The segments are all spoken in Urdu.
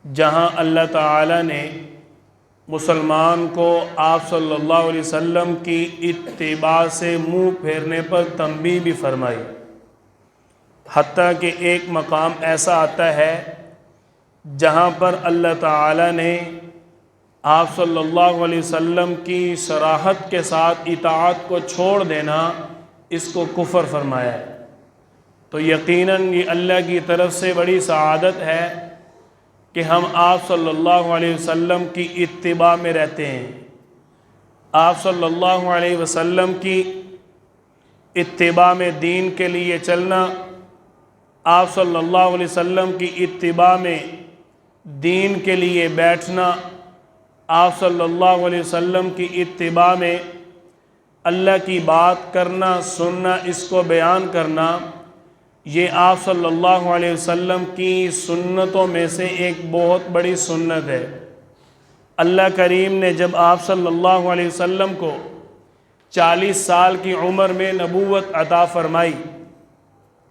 جہاں اللہ تعالیٰ نے مسلمان کو آپ صلی اللہ علیہ وسلم کی اتباع سے منہ پھیرنے پر تنبیہ بھی فرمائی، حتیٰ کہ ایک مقام ایسا آتا ہے جہاں پر اللہ تعالیٰ نے آپ صلی اللہ علیہ وسلم کی صراحت کے ساتھ اطاعت کو چھوڑ دینا اس کو کفر فرمایا ہے۔ تو یقیناً یہ اللہ کی طرف سے بڑی سعادت ہے کہ ہم آپ صلی اللہ علیہ وسلم کی اتباع میں رہتے ہیں۔ آپ صلی اللہ علیہ وسلم کی اتباع میں دین کے لیے چلنا، آپ صلی اللہ علیہ وسلم کی اتباع میں دین کے لیے بیٹھنا، آپ صلی اللہ علیہ وسلم کی اتباع میں اللہ کی بات کرنا، سننا، اس کو بیان کرنا، یہ آپ صلی اللہ علیہ وسلم کی سنتوں میں سے ایک بہت بڑی سنت ہے۔ اللہ کریم نے جب آپ صلی اللہ علیہ وسلم کو 40 سال کی عمر میں نبوت عطا فرمائی،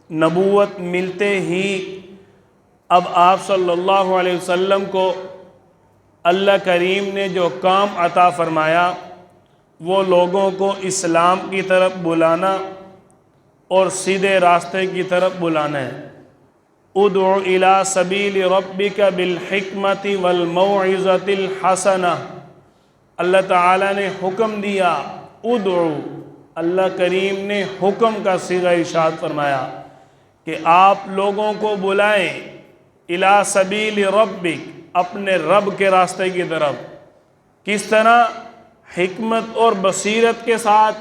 نبوت ملتے ہی اب آپ صلی اللہ علیہ وسلم کو اللہ کریم نے جو کام عطا فرمایا وہ لوگوں کو اسلام کی طرف بلانا اور سیدھے راستے کی طرف بلانا ہے۔ ادع الی سبیل ربک بالحکمت والموعظۃ الحسنہ، اللہ تعالیٰ نے حکم دیا، ادعو، اللہ کریم نے حکم کا صیغہ ارشاد فرمایا کہ آپ لوگوں کو بلائیں الی سبیل ربک، اپنے رب کے راستے کی طرف۔ کس طرح؟ حکمت اور بصیرت کے ساتھ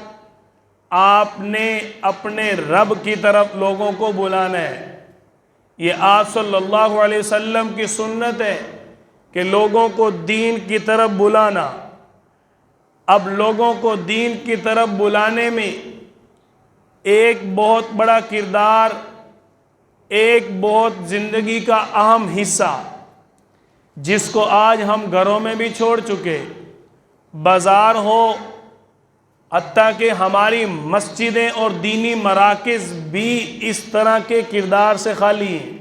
آپ نے اپنے رب کی طرف لوگوں کو بلانا ہے۔ یہ آپ صلی اللہ علیہ وسلم کی سنت ہے کہ لوگوں کو دین کی طرف بلانا۔ اب لوگوں کو دین کی طرف بلانے میں ایک بہت بڑا کردار، ایک بہت زندگی کا اہم حصہ، جس کو آج ہم گھروں میں بھی چھوڑ چکے، بازار ہو، حتیٰ کہ ہماری مسجدیں اور دینی مراکز بھی اس طرح کے کردار سے خالی ہیں۔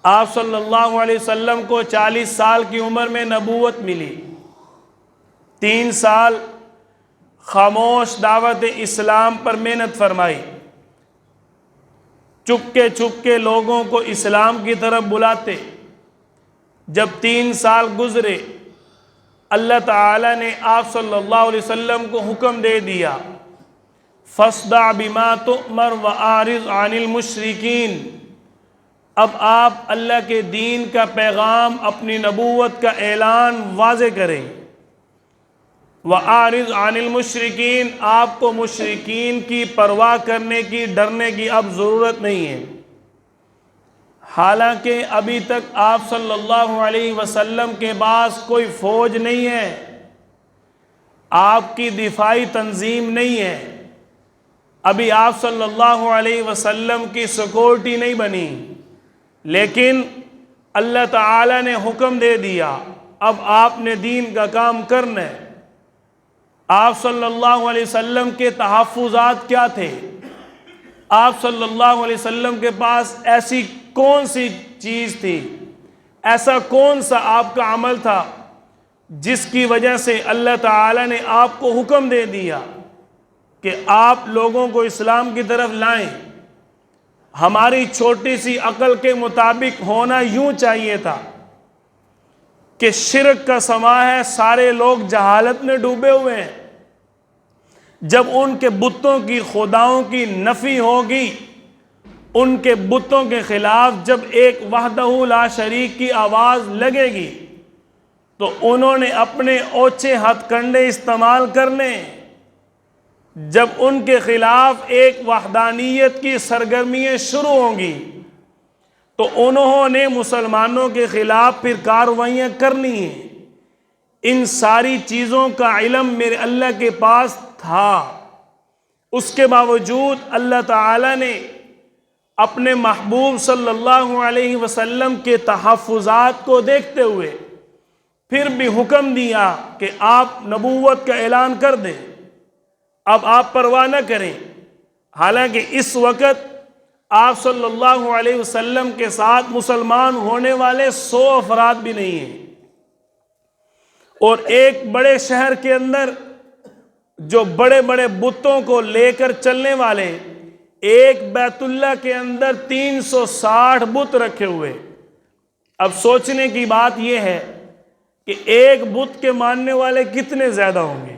آپ صلی اللہ علیہ وسلم کو 40 سال کی عمر میں نبوت ملی، 3 سال خاموش دعوت اسلام پر محنت فرمائی، چپ کے لوگوں کو اسلام کی طرف بلاتے۔ جب 3 سال گزرے، اللہ تعالیٰ نے آپ صلی اللہ علیہ وسلم کو حکم دے دیا، فاصدع بما تؤمر واعرض عن المشرکین۔ اب آپ اللہ کے دین کا پیغام، اپنی نبوت کا اعلان واضح کریں۔ واعرض عن المشرکین، آپ کو مشرکین کی پرواہ کرنے کی، ڈرنے کی اب ضرورت نہیں ہے۔ حالانکہ ابھی تک آپ صلی اللہ علیہ وسلم کے پاس کوئی فوج نہیں ہے، آپ کی دفاعی تنظیم نہیں ہے، ابھی آپ صلی اللہ علیہ وسلم کی سیکورٹی نہیں بنی، لیکن اللہ تعالیٰ نے حکم دے دیا، اب آپ نے دین کا کام کرنا ہے۔ آپ صلی اللہ علیہ وسلم کے تحفظات کیا تھے؟ آپ صلی اللہ علیہ وسلم کے پاس ایسی کون سی چیز تھی، ایسا کون سا آپ کا عمل تھا جس کی وجہ سے اللہ تعالیٰ نے آپ کو حکم دے دیا کہ آپ لوگوں کو اسلام کی طرف لائیں؟ ہماری چھوٹی سی عقل کے مطابق ہونا یوں چاہیے تھا کہ شرک کا سما ہے، سارے لوگ جہالت میں ڈوبے ہوئے ہیں، جب ان کے بتوں کی، خداؤں کی نفی ہوگی، ان کے بتوں کے خلاف جب ایک وحدہ لا شریک کی آواز لگے گی تو انہوں نے اپنے اوچھے ہتھ کنڈے استعمال کرنے۔ جب ان کے خلاف ایک وحدانیت کی سرگرمیاں شروع ہوں گی تو انہوں نے مسلمانوں کے خلاف پھر کارروائیاں کرنی ہیں۔ ان ساری چیزوں کا علم میرے اللہ کے پاس تھا، اس کے باوجود اللہ تعالیٰ نے اپنے محبوب صلی اللہ علیہ وسلم کے تحفظات کو دیکھتے ہوئے پھر بھی حکم دیا کہ آپ نبوت کا اعلان کر دیں، اب آپ پرواہ نہ کریں۔ حالانکہ اس وقت آپ صلی اللہ علیہ وسلم کے ساتھ مسلمان ہونے والے 100 افراد بھی نہیں ہیں، اور ایک بڑے شہر کے اندر جو بڑے بڑے بتوں کو لے کر چلنے والے، ایک بیت اللہ کے اندر 360 بت رکھے ہوئے۔ اب سوچنے کی بات یہ ہے کہ ایک بت کے ماننے والے کتنے زیادہ ہوں گے،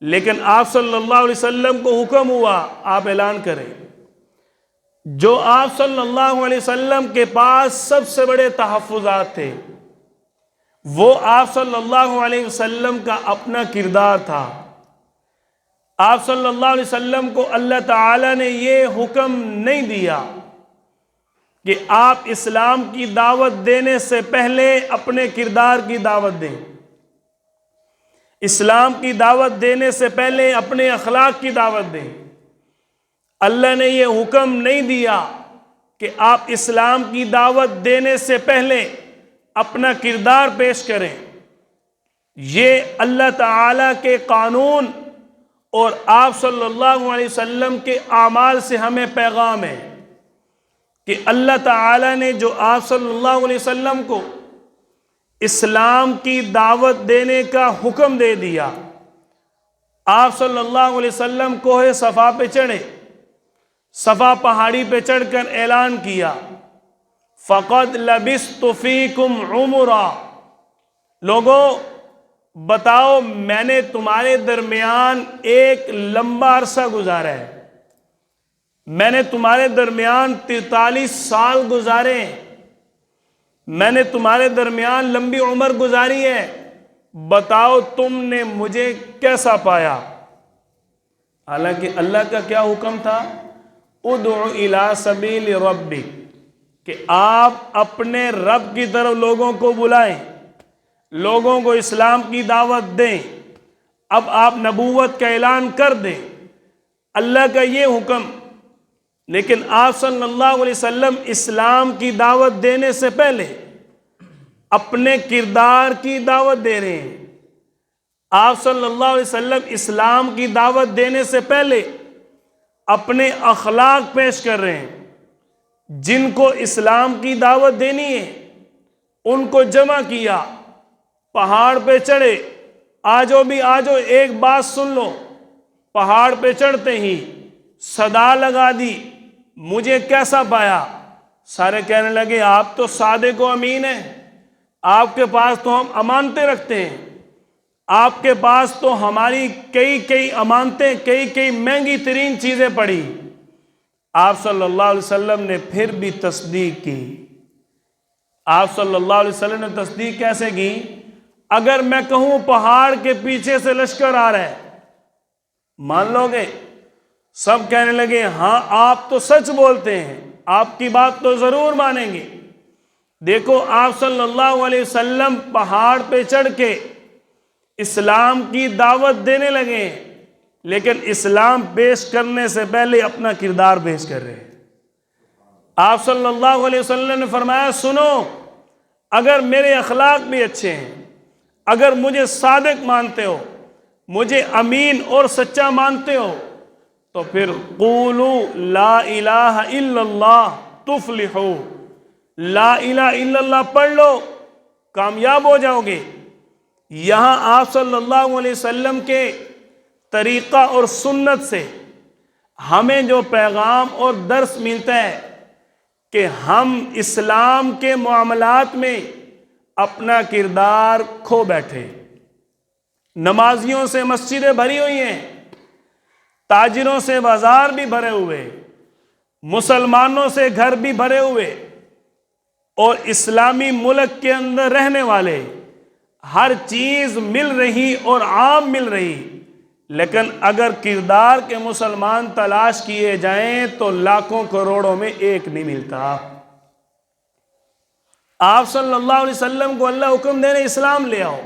لیکن آپ صلی اللہ علیہ وسلم کو حکم ہوا آپ اعلان کریں۔ جو آپ صلی اللہ علیہ وسلم کے پاس سب سے بڑے تحفظات تھے وہ آپ صلی اللہ علیہ وسلم کا اپنا کردار تھا۔ آپ صلی اللہ علیہ وسلم کو اللہ تعالیٰ نے یہ حکم نہیں دیا کہ آپ اسلام کی دعوت دینے سے پہلے اپنے کردار کی دعوت دیں، اسلام کی دعوت دینے سے پہلے اپنے اخلاق کی دعوت دیں۔ اللہ نے یہ حکم نہیں دیا کہ آپ اسلام کی دعوت دینے سے پہلے اپنا کردار پیش کریں۔ یہ اللہ تعالیٰ کے قانون اور آپ صلی اللہ علیہ وسلم کے اعمال سے ہمیں پیغام ہے کہ اللہ تعالیٰ نے جو آپ صلی اللہ علیہ وسلم کو اسلام کی دعوت دینے کا حکم دے دیا، آپ صلی اللہ علیہ وسلم کوہ صفا پہ چڑھے، صفا پہاڑی پہ چڑھ کر اعلان کیا، فَقَدْ لَبِثْتُ فِيكُمْ عُمُرًا، لوگوں بتاؤ میں نے تمہارے درمیان ایک لمبا عرصہ گزارا ہے، میں نے تمہارے درمیان 43 سال گزارے ہیں، میں نے تمہارے درمیان لمبی عمر گزاری ہے، بتاؤ تم نے مجھے کیسا پایا؟ حالانکہ اللہ کا کیا حکم تھا؟ ادعو الی سبیل ربک، کہ آپ اپنے رب کی طرف لوگوں کو بلائیں، لوگوں کو اسلام کی دعوت دیں۔ اب آپ نبوت کا اعلان کر دیں، اللہ کا یہ حکم، لیکن آپ صلی اللہ علیہ وسلم اسلام کی دعوت دینے سے پہلے اپنے کردار کی دعوت دے رہے ہیں۔ آپ صلی اللہ علیہ وسلم اسلام کی دعوت دینے سے پہلے اپنے اخلاق پیش کر رہے ہیں۔ جن کو اسلام کی دعوت دینی ہے ان کو جمع کیا، پہاڑ پہ چڑھے، آجو بھی آجو، ایک بات سن لو۔ پہاڑ پہ چڑھتے ہی صدا لگا دی، مجھے کیسا پایا؟ سارے کہنے لگے آپ تو صادق و امین ہیں، آپ کے پاس تو ہم امانتیں رکھتے ہیں، آپ کے پاس تو ہماری کئی امانتیں، کئی مہنگی ترین چیزیں پڑی۔ آپ صلی اللہ علیہ وسلم نے پھر بھی تصدیق کی۔ آپ صلی اللہ علیہ وسلم نے تصدیق کیسے کی؟ اگر میں کہوں پہاڑ کے پیچھے سے لشکر آ رہا ہے، مان لو گے؟ سب کہنے لگے ہاں آپ تو سچ بولتے ہیں، آپ کی بات تو ضرور مانیں گے۔ دیکھو آپ صلی اللہ علیہ وسلم پہاڑ پہ چڑھ کے اسلام کی دعوت دینے لگے، لیکن اسلام پیش کرنے سے پہلے اپنا کردار پیش کر رہے ہیں۔ آپ صلی اللہ علیہ وسلم نے فرمایا سنو، اگر میرے اخلاق بھی اچھے ہیں، اگر مجھے صادق مانتے ہو، مجھے امین اور سچا مانتے ہو، تو پھر قولوا لا الہ الا اللہ تفلحوا، لا الہ الا اللہ پڑھ لو، کامیاب ہو جاؤ گے۔ یہاں آپ صلی اللہ علیہ وسلم کے طریقہ اور سنت سے ہمیں جو پیغام اور درس ملتا ہے کہ ہم اسلام کے معاملات میں اپنا کردار کھو بیٹھے۔ نمازیوں سے مسجدیں بھری ہوئی ہیں، تاجروں سے بازار بھی بھرے ہوئے، مسلمانوں سے گھر بھی بھرے ہوئے، اور اسلامی ملک کے اندر رہنے والے، ہر چیز مل رہی اور عام مل رہی، لیکن اگر کردار کے مسلمان تلاش کیے جائیں تو لاکھوں کروڑوں میں ایک نہیں ملتا۔ آپ صلی اللہ علیہ وسلم کو اللہ حکم دے رہے اسلام لے آؤ،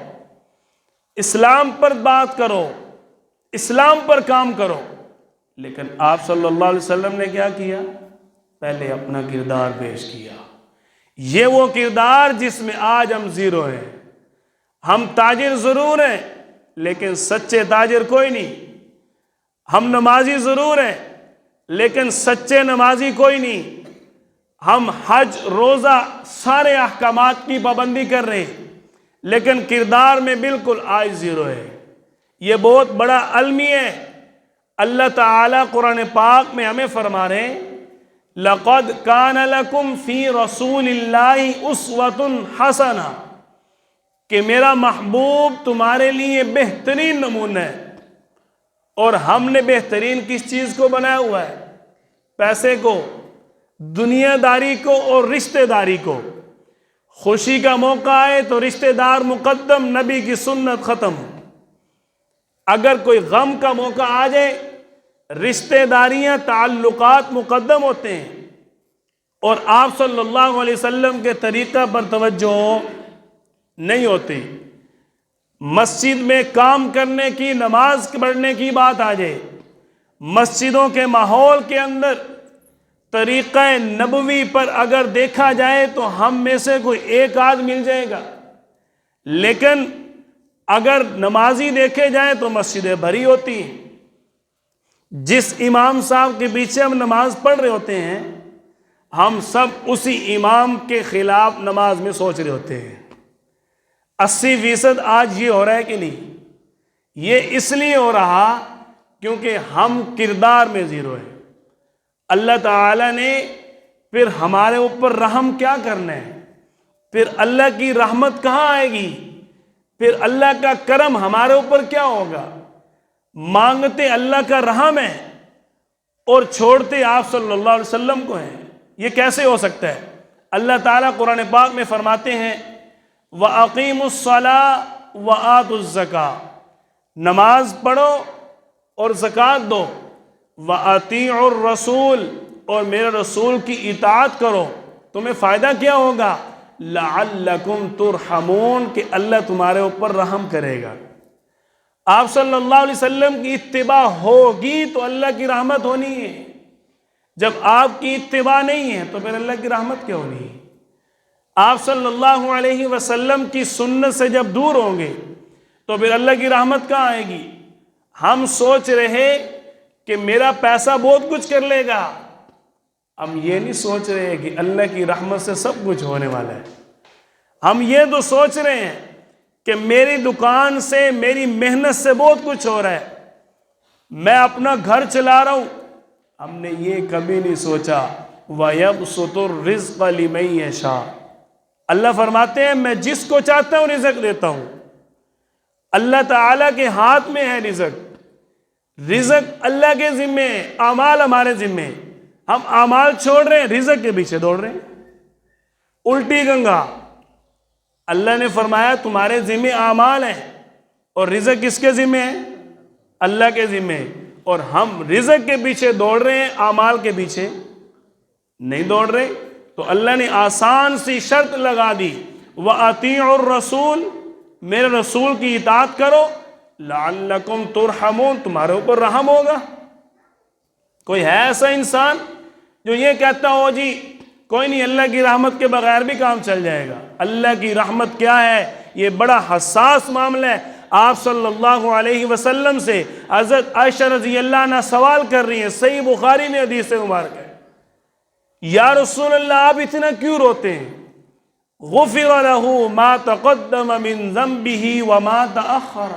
اسلام پر بات کرو، اسلام پر کام کرو، لیکن آپ صلی اللہ علیہ وسلم نے کیا کیا؟ پہلے اپنا کردار پیش کیا۔ یہ وہ کردار جس میں آج ہم زیرو ہیں۔ ہم تاجر ضرور ہیں لیکن سچے تاجر کوئی نہیں، ہم نمازی ضرور ہیں لیکن سچے نمازی کوئی نہیں۔ ہم حج، روزہ، سارے احکامات کی پابندی کر رہے ہیں، لیکن کردار میں بالکل آج زیرو ہے۔ یہ بہت بڑا المی ہے۔ اللہ تعالیٰ قرآن پاک میں ہمیں فرما رہے ہیں لَقَدْ كَانَ لَكُمْ فِي رَسُولِ اللَّهِ أُسْوَةٌ حَسَنَةٌ کہ میرا محبوب تمہارے لیے بہترین نمونہ ہے۔ اور ہم نے بہترین کس چیز کو بنایا ہوا ہے؟ پیسے کو، دنیا داری کو اور رشتہ داری کو۔ خوشی کا موقع آئے تو رشتہ دار مقدم، نبی کی سنت ختم۔ اگر کوئی غم کا موقع آ جائے، رشتہ داریاں، تعلقات مقدم ہوتے ہیں، اور آپ صلی اللہ علیہ وسلم کے طریقہ پر توجہ نہیں ہوتی۔ مسجد میں کام کرنے کی، نماز پڑھنے کی بات آ جائے، مسجدوں کے ماحول کے اندر طریقہ نبوی پر اگر دیکھا جائے تو ہم میں سے کوئی ایک آدھ مل جائے گا، لیکن اگر نمازی دیکھے جائیں تو مسجدیں بھری ہوتی ہیں۔ جس امام صاحب کے پیچھے ہم نماز پڑھ رہے ہوتے ہیں، ہم سب اسی امام کے خلاف نماز میں سوچ رہے ہوتے ہیں۔ 80% آج یہ ہو رہا ہے کہ نہیں؟ یہ اس لیے ہو رہا کیونکہ ہم کردار میں زیرو ہیں۔ اللہ تعالیٰ نے پھر ہمارے اوپر رحم کیا کرنا ہے؟ پھر اللہ کی رحمت کہاں آئے گی؟ پھر اللہ کا کرم ہمارے اوپر کیا ہوگا؟ مانگتے اللہ کا رحم ہے اور چھوڑتے آپ صلی اللہ علیہ وسلم کو ہیں۔ یہ کیسے ہو سکتا ہے؟ اللہ تعالیٰ قرآن پاک میں فرماتے ہیں وَأَقِيمُوا الصَّلَاةَ وَآتُوا الزَّكَاةَ، نماز پڑھو اور زکوٰۃ دو، وَأَطِيعُوا الرَّسُولَ، اور میرے رسول کی اطاعت کرو۔ تمہیں فائدہ کیا ہوگا؟ لَعَلَّكُمْ تُرْحَمُونَ، کہ اللہ تمہارے اوپر رحم کرے گا۔ آپ صلی اللہ علیہ وسلم کی اتباع ہوگی تو اللہ کی رحمت ہونی ہے۔ جب آپ کی اتباع نہیں ہے تو پھر اللہ کی رحمت کیا ہونی ہے؟ آپ صلی اللہ علیہ وسلم کی سنت سے جب دور ہوں گے تو پھر اللہ کی رحمت کہاں آئے گی؟ ہم سوچ رہے کہ میرا پیسہ بہت کچھ کر لے گا، ہم یہ نہیں سوچ رہے کہ اللہ کی رحمت سے سب کچھ ہونے والا ہے۔ ہم یہ تو سوچ رہے ہیں کہ میری دکان سے، میری محنت سے بہت کچھ ہو رہا ہے، میں اپنا گھر چلا رہا ہوں۔ ہم نے یہ کبھی نہیں سوچا وَيَبْسُطُ الرِّزْقَ لِمَن يَشَاءُ، اللہ فرماتے ہیں میں جس کو چاہتا ہوں رزق دیتا ہوں۔ اللہ تعالیٰ کے ہاتھ میں ہے رزق۔ رزق اللہ کے ذمے ہے، اعمال ہمارے ذمے ہیں۔ ہم اعمال چھوڑ رہے ہیں، رزق کے پیچھے دوڑ رہے ہیں۔ الٹی گنگا، اللہ نے فرمایا تمہارے ذمے اعمال ہیں اور رزق کس کے ذمے ہے؟ اللہ کے ذمے ہے، اور ہم رزق کے پیچھے دوڑ رہے ہیں، اعمال کے پیچھے نہیں دوڑ رہے۔ تو اللہ نے آسان سی شرط لگا دی وَأَطِيعُوا الرَّسُولَ، میرے رسول کی اطاعت کرو، لَعَلَّكُمْ تُرْحَمُونَ، تمہارے اوپر رحم ہوگا۔ کوئی ہے ایسا انسان جو یہ کہتا ہو جی کوئی نہیں، اللہ کی رحمت کے بغیر بھی کام چل جائے گا؟ اللہ کی رحمت کیا ہے؟ یہ بڑا حساس معاملہ ہے۔ آپ صلی اللہ علیہ وسلم سے حضرت عائشہ رضی اللہ عنہ سوال کر رہی ہیں، صحیح بخاری میں حدیث مبارک ہے، یا رسول اللہ آپ اتنا کیوں روتے ہیں؟ غفر له ما تقدم من ذنبه وما تأخر،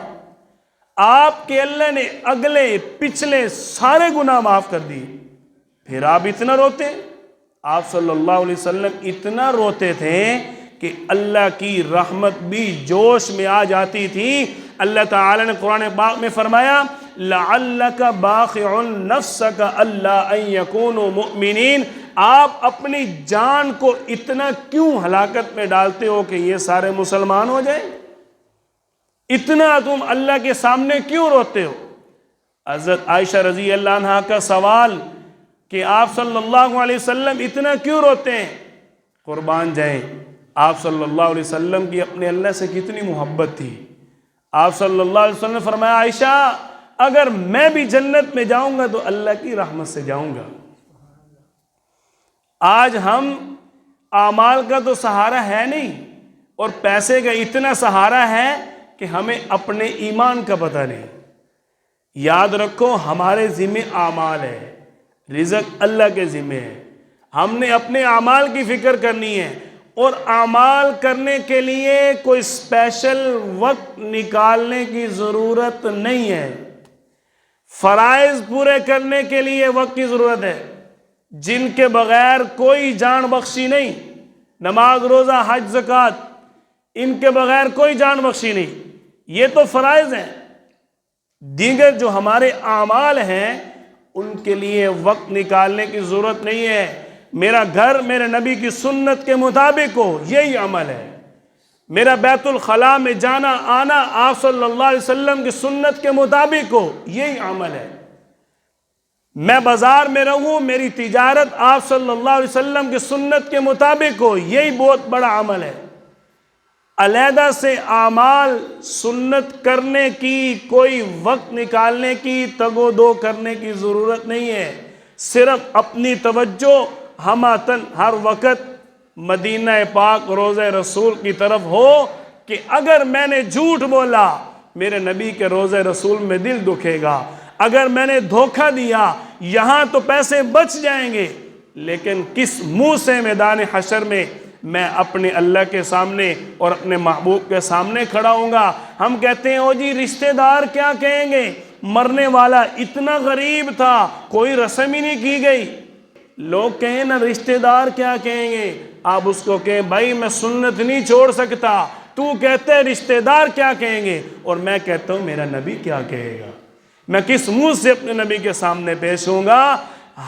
آپ کے اللہ نے اگلے پچھلے سارے گناہ معاف کر دیے، پھر آپ اتنا روتے ہیں؟ آپ صلی اللہ علیہ وسلم اتنا روتے تھے کہ اللہ کی رحمت بھی جوش میں آ جاتی تھی۔ اللہ تعالی نے قرآن پاک میں فرمایا لَعَلَّكَ بَاخِعٌ نَفْسَكَ أَلَّا أَن يَكُونُوا مُؤْمِنِينَ، آپ اپنی جان کو اتنا کیوں ہلاکت میں ڈالتے ہو کہ یہ سارے مسلمان ہو جائیں؟ اتنا تم اللہ کے سامنے کیوں روتے ہو؟ حضرت عائشہ رضی اللہ عنہ کا سوال کہ آپ صلی اللہ علیہ وسلم اتنا کیوں روتے ہیں؟ قربان جائیں، آپ صلی اللہ علیہ وسلم کی اپنے اللہ سے کتنی محبت تھی۔ آپ صلی اللہ علیہ وسلم نے فرمایا عائشہ اگر میں بھی جنت میں جاؤں گا تو اللہ کی رحمت سے جاؤں گا۔ آج ہم اعمال کا تو سہارا ہے نہیں اور پیسے کا اتنا سہارا ہے کہ ہمیں اپنے ایمان کا پتہ نہیں۔ یاد رکھو ہمارے ذمہ اعمال ہے، رزق اللہ کے ذمہ ہے. ہم نے اپنے اعمال کی فکر کرنی ہے، اور اعمال کرنے کے لیے کوئی اسپیشل وقت نکالنے کی ضرورت نہیں ہے. فرائض پورے کرنے کے لیے وقت کی ضرورت ہے، جن کے بغیر کوئی جان بخشی نہیں. نماز، روزہ، حج، زکوٰۃ، ان کے بغیر کوئی جان بخشی نہیں. یہ تو فرائض ہیں. دیگر جو ہمارے اعمال ہیں ان کے لیے وقت نکالنے کی ضرورت نہیں ہے. میرا گھر میرے نبی کی سنت کے مطابق ہو، یہی عمل ہے. میرا بیت الخلاء میں جانا آنا آپ صلی اللہ علیہ وسلم کی سنت کے مطابق ہو، یہی عمل ہے. میں بازار میں رہوں، میری تجارت آپ صلی اللہ علیہ وسلم کی سنت کے مطابق ہو، یہی بہت بڑا عمل ہے. علیحدہ سے اعمال سنت کرنے کی، کوئی وقت نکالنے کی، تگ و دو کرنے کی ضرورت نہیں ہے. صرف اپنی توجہ ہماتن ہر وقت مدینہ پاک روضہ رسول کی طرف ہو کہ اگر میں نے جھوٹ بولا میرے نبی کے روضہ رسول میں دل دکھے گا. اگر میں نے دھوکہ دیا یہاں تو پیسے بچ جائیں گے، لیکن کس منہ سے میدان حشر میں میں اپنے اللہ کے سامنے اور اپنے محبوب کے سامنے کھڑا ہوں گا. ہم کہتے ہیں او جی رشتہ دار کیا کہیں گے، مرنے والا اتنا غریب تھا کوئی رسم ہی نہیں کی گئی. لوگ کہیں نا رشتہ دار کیا کہیں گے، آپ اس کو کہیں بھائی میں سنت نہیں چھوڑ سکتا، تو کہتے ہیں رشتہ دار کیا کہیں گے، اور میں کہتا ہوں میرا نبی کیا کہے گا. میں کس منہ سے اپنے نبی کے سامنے پیش ہوں گا.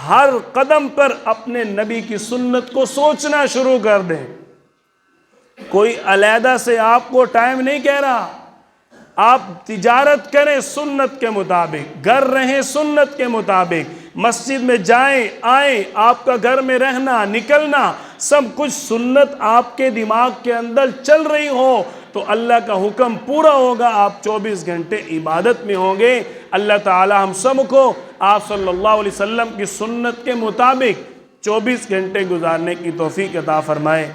ہر قدم پر اپنے نبی کی سنت کو سوچنا شروع کر دیں. کوئی علیحدہ سے آپ کو ٹائم نہیں کہہ رہا. آپ تجارت کریں سنت کے مطابق، گھر رہیں سنت کے مطابق، مسجد میں جائیں آئیں، آپ کا گھر میں رہنا نکلنا سب کچھ سنت آپ کے دماغ کے اندر چل رہی ہو تو اللہ کا حکم پورا ہوگا. آپ 24 گھنٹے عبادت میں ہوں گے. اللہ تعالی ہم سب کو آپ صلی اللہ علیہ وسلم کی سنت کے مطابق 24 گھنٹے گزارنے کی توفیق عطا فرمائے.